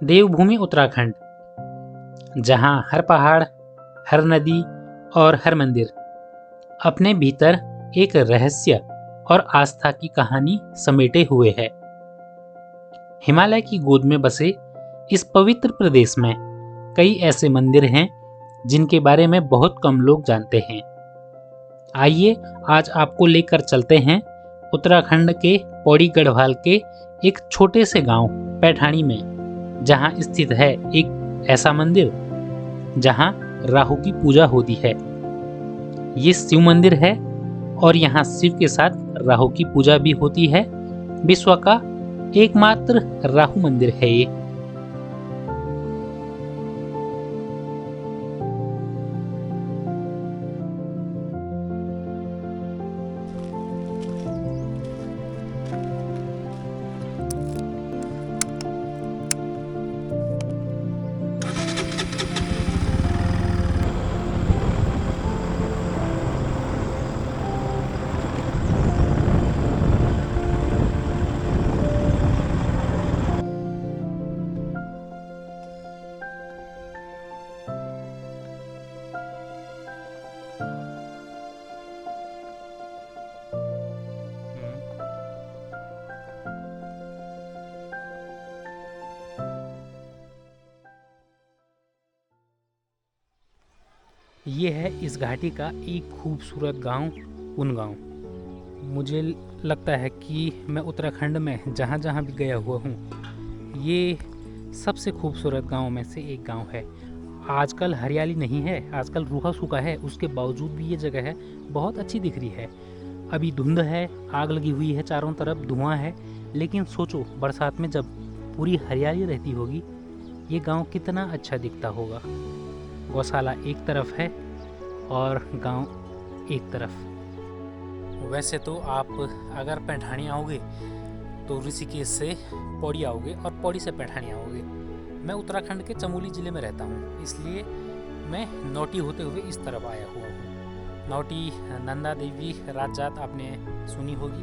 देवभूमि उत्तराखंड, जहाँ हर पहाड़, हर नदी और हर मंदिर अपने भीतर एक रहस्य और आस्था की कहानी समेटे हुए है। हिमालय की गोद में बसे इस पवित्र प्रदेश में कई ऐसे मंदिर हैं जिनके बारे में बहुत कम लोग जानते हैं। आइए आज आपको लेकर चलते हैं उत्तराखंड के पौड़ी गढ़वाल के एक छोटे से गांव पैठाणी में, जहां स्थित है एक ऐसा मंदिर जहां राहु की पूजा होती है। ये शिव मंदिर है और यहाँ शिव के साथ राहु की पूजा भी होती है। विश्व का एकमात्र राहु मंदिर है ये। ये है इस घाटी का एक खूबसूरत गांव, उनगांव। मुझे लगता है कि मैं उत्तराखंड में जहाँ जहाँ भी गया हुआ हूँ, ये सबसे खूबसूरत गांव में से एक गांव है। आजकल हरियाली नहीं है, आजकल रूखा सूखा है, उसके बावजूद भी ये जगह है बहुत अच्छी दिख रही है। अभी धुंध है, आग लगी हुई है, चारों तरफ धुआं है, लेकिन सोचो बरसात में जब पूरी हरियाली रहती होगी, ये गांव कितना अच्छा दिखता होगा। गौशाला एक तरफ है और गांव एक तरफ। वैसे तो आप अगर पैठाणी आओगे तो ऋषिकेश से पौड़ी आओगे और पौड़ी से पैठाणी आओगे। मैं उत्तराखंड के चमोली ज़िले में रहता हूँ, इसलिए मैं नौटी होते हुए इस तरफ आया हुआ हूँ। नौटी नंदा देवी रात जात आपने सुनी होगी,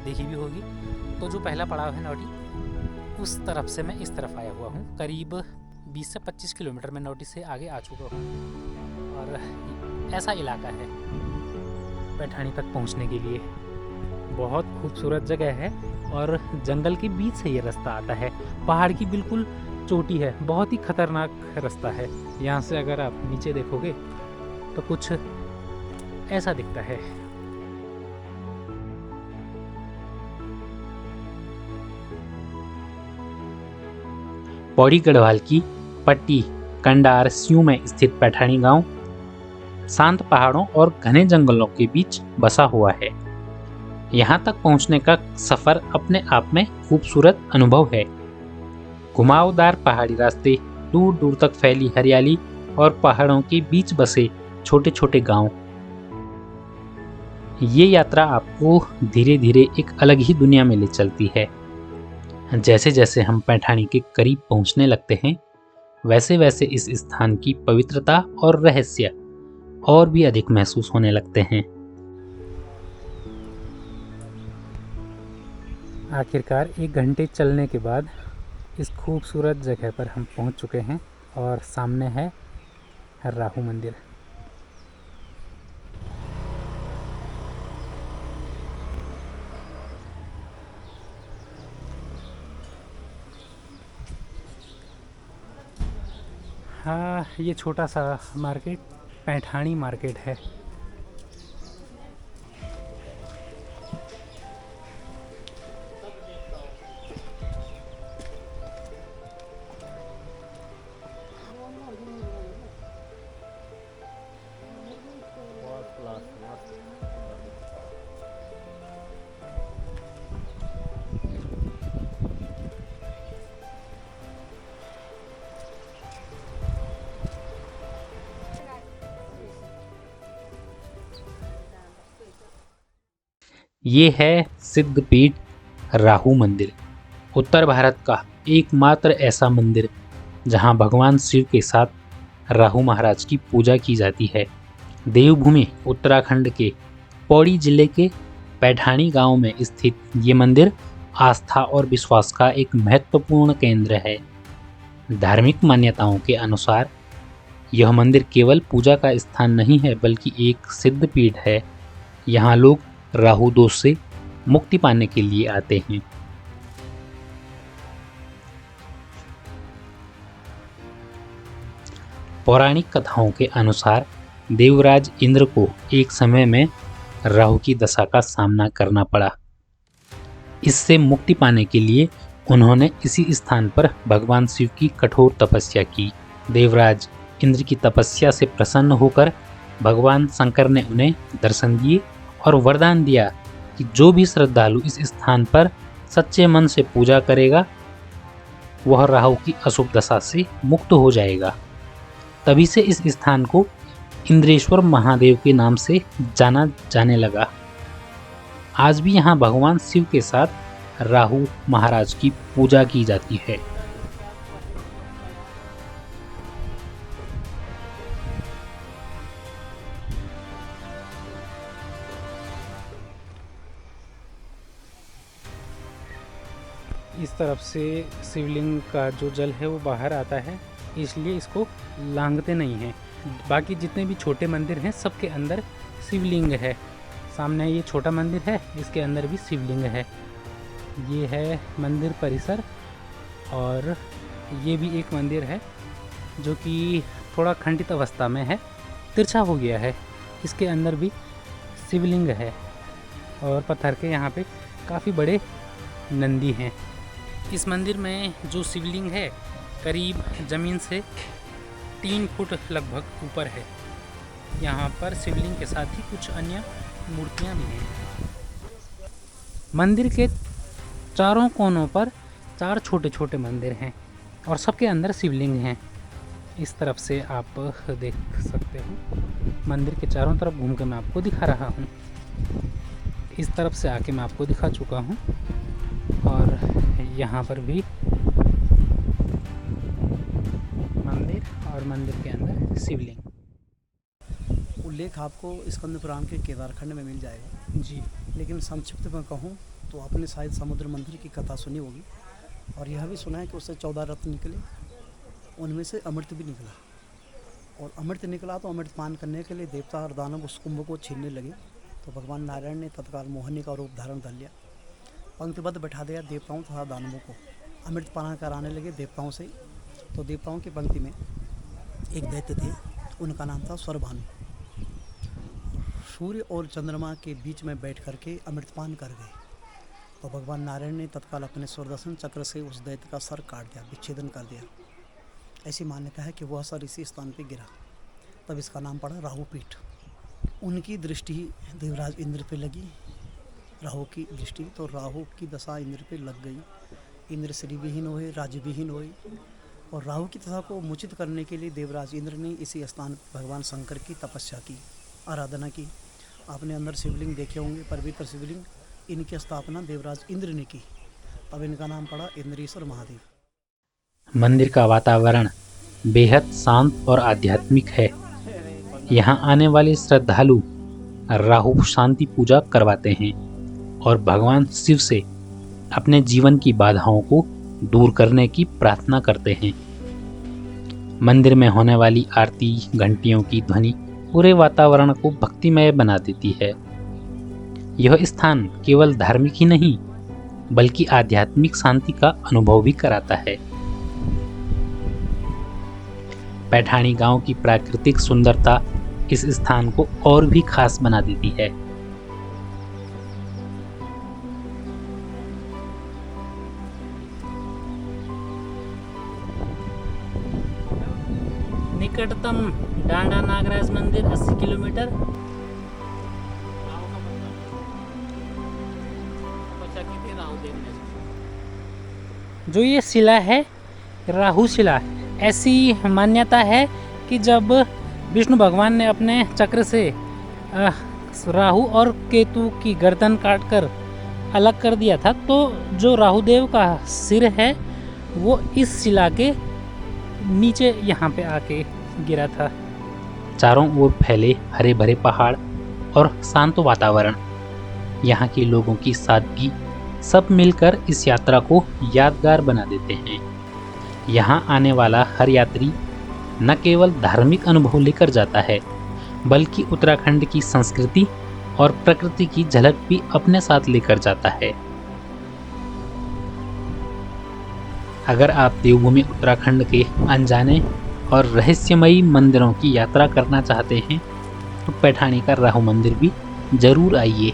देखी भी होगी। तो जो पहला पड़ाव है नौटी, उस तरफ से मैं इस तरफ आया हुआ हूँ। करीब 20 से 25 किलोमीटर में नौटी से आगे आ चुका हूँ और ऐसा इलाका है पैठाणी तक पहुँचने के लिए। बहुत खूबसूरत जगह है और जंगल के बीच से ये रास्ता आता है। पहाड़ की बिल्कुल चोटी है, बहुत ही खतरनाक रास्ता है। यहाँ से अगर आप नीचे देखोगे तो कुछ ऐसा दिखता है। पौड़ी गढ़वाल की पट्टी कंडार स्यू में स्थित पैठाणी गांव शांत पहाड़ों और घने जंगलों के बीच बसा हुआ है। यहाँ तक पहुँचने का सफर अपने आप में खूबसूरत अनुभव है। घुमावदार पहाड़ी रास्ते, दूर दूर तक फैली हरियाली और पहाड़ों के बीच बसे छोटे छोटे गांव। ये यात्रा आपको धीरे धीरे एक अलग ही दुनिया में ले चलती है। जैसे जैसे हम पैठाणी के करीब पहुंचने लगते हैं, वैसे वैसे इस स्थान की पवित्रता और रहस्य और भी अधिक महसूस होने लगते हैं। आखिरकार 1 घंटे चलने के बाद इस खूबसूरत जगह पर हम पहुंच चुके हैं और सामने है राहु मंदिर। हाँ, ये छोटा सा मार्केट पैठाणी मार्केट है। ये है सिद्धपीठ राहु मंदिर, उत्तर भारत का एकमात्र ऐसा मंदिर जहां भगवान शिव के साथ राहु महाराज की पूजा की जाती है। देवभूमि उत्तराखंड के पौड़ी जिले के पैठाणी गांव में स्थित ये मंदिर आस्था और विश्वास का एक महत्वपूर्ण केंद्र है। धार्मिक मान्यताओं के अनुसार यह मंदिर केवल पूजा का स्थान नहीं है बल्कि एक सिद्ध पीठ है। यहाँ लोग राहु दोष से मुक्ति पाने के लिए आते हैं। पौराणिक कथाओं के अनुसार देवराज इंद्र को एक समय में राहु की दशा का सामना करना पड़ा। इससे मुक्ति पाने के लिए उन्होंने इसी स्थान पर भगवान शिव की कठोर तपस्या की। देवराज इंद्र की तपस्या से प्रसन्न होकर भगवान शंकर ने उन्हें दर्शन दिए और वरदान दिया कि जो भी श्रद्धालु इस स्थान पर सच्चे मन से पूजा करेगा वह राहु की अशुभ दशा से मुक्त हो जाएगा। तभी से इस स्थान को इंद्रेश्वर महादेव के नाम से जाना जाने लगा। आज भी यहाँ भगवान शिव के साथ राहु महाराज की पूजा की जाती है। इस तरफ से शिवलिंग का जो जल है वो बाहर आता है, इसलिए इसको लांघते नहीं हैं। बाकी जितने भी छोटे मंदिर हैं सबके अंदर शिवलिंग है। सामने ये छोटा मंदिर है, इसके अंदर भी शिवलिंग है। ये है मंदिर परिसर और ये भी एक मंदिर है जो कि थोड़ा खंडित अवस्था में है, तिरछा हो गया है। इसके अंदर भी शिवलिंग है और पत्थर के यहाँ पे काफ़ी बड़े नंदी हैं। इस मंदिर में जो शिवलिंग है करीब ज़मीन से 3 फुट लगभग ऊपर है। यहाँ पर शिवलिंग के साथ ही कुछ अन्य मूर्तियाँ भी हैं। मंदिर के चारों कोनों पर 4 छोटे छोटे मंदिर हैं और सबके अंदर शिवलिंग हैं। इस तरफ से आप देख सकते हो। मंदिर के चारों तरफ घूम के मैं आपको दिखा रहा हूँ। इस तरफ से आके मैं आपको दिखा चुका हूँ और यहाँ पर भी मंदिर और मंदिर के अंदर शिवलिंग। उल्लेख आपको स्कंद पुराण के केदारखंड में मिल जाएगा जी, लेकिन संक्षिप्त में कहूँ तो आपने शायद समुद्र मंथन की कथा सुनी होगी और यह भी सुना है कि उससे 14 रत्न निकले, उनमें से अमृत भी निकला। और अमृत निकला तो अमृत पान करने के लिए देवता और दानव उस कुंभ को छीनने लगे, तो भगवान नारायण ने तत्काल मोहिनी का रूप धारण कर लिया, पंक्तिबद्ध बैठा दिया देवताओं तथा दानवों को। अमृत पान कराने लगे देवताओं से। तो देवताओं की पंक्ति में एक दैत्य थे, उनका नाम था स्वरभानु। सूर्य और चंद्रमा के बीच में बैठ करके अमृतपान कर गए। तो भगवान नारायण ने तत्काल अपने स्वरदर्शन चक्र से उस दैत्य का सर काट दिया, विच्छेदन कर दिया। ऐसी मान्यता है कि वह सर इसी स्थान पर गिरा, तब इसका नाम पड़ा राहुपीठ। उनकी दृष्टि देवराज इंद्र पे लगी, राहु की दृष्टि, तो राहु की दशा इंद्र पे लग गई। इंद्र श्री विहीन हुए, राज्य विहीन हुए और राहु की दशा को मोचित करने के लिए देवराज इंद्र ने इसी स्थान भगवान शंकर की तपस्या की, आराधना की। आपने अंदर शिवलिंग देखे होंगे, पवित्र शिवलिंग। इनकी स्थापना देवराज इंद्र ने की, तब इनका नाम पड़ा इंद्रेश्वर महादेव। मंदिर का वातावरण बेहद शांत और आध्यात्मिक है। यहाँ आने वाले श्रद्धालु राहु शांति पूजा करवाते हैं और भगवान शिव से अपने जीवन की बाधाओं को दूर करने की प्रार्थना करते हैं। मंदिर में होने वाली आरती, घंटियों की ध्वनि पूरे वातावरण को भक्तिमय बना देती है। यह स्थान केवल धार्मिक ही नहीं बल्कि आध्यात्मिक शांति का अनुभव भी कराता है। पैठाणी गांव की प्राकृतिक सुंदरता इस स्थान को और भी खास बना देती है। निकटतम डांडा नागराज मंदिर 80 किलोमीटर। जो ये शिला है राहु शिला, ऐसी मान्यता है कि जब विष्णु भगवान ने अपने चक्र से राहु और केतु की गर्दन काटकर अलग कर दिया था, तो जो राहुदेव का सिर है वो इस शिला के नीचे यहाँ पे आके गिरा था। चारों ओर फैले हरे भरे पहाड़ और शांत वातावरण, यहाँ के लोगों की सादगी सब मिलकर इस यात्रा को यादगार बना देते हैं। यहाँ आने वाला हर यात्री न केवल धार्मिक अनुभव लेकर जाता है, बल्कि उत्तराखंड की संस्कृति और प्रकृति की झलक भी अपने साथ लेकर जाता है। अगर आप देवभूमि उत्तराखंड के अनजाने और रहस्यमयी मंदिरों की यात्रा करना चाहते हैं तो पैठाणी का राहु मंदिर भी जरूर आइए,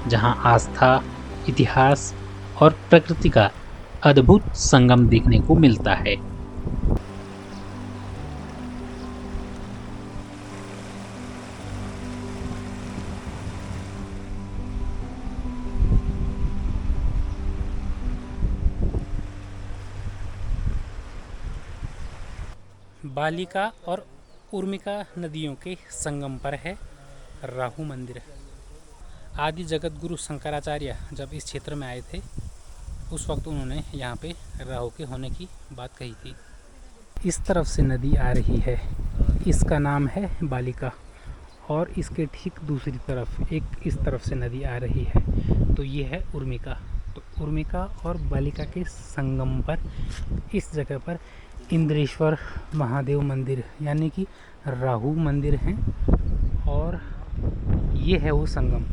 जहां आस्था, इतिहास और प्रकृति का अद्भुत संगम देखने को मिलता है। बालिका और उर्मिका नदियों के संगम पर है राहु मंदिर। आदि जगत गुरु शंकराचार्य जब इस क्षेत्र में आए थे, उस वक्त उन्होंने यहाँ पे राहु के होने की बात कही थी। इस तरफ से नदी आ रही है, इसका नाम है बालिका, और इसके ठीक दूसरी तरफ एक इस तरफ से नदी आ रही है, तो ये है उर्मिका। तो उर्मिका और बालिका के संगम पर इस जगह पर इंद्रेश्वर महादेव मंदिर यानी कि राहु मंदिर हैं, और ये है वो संगम।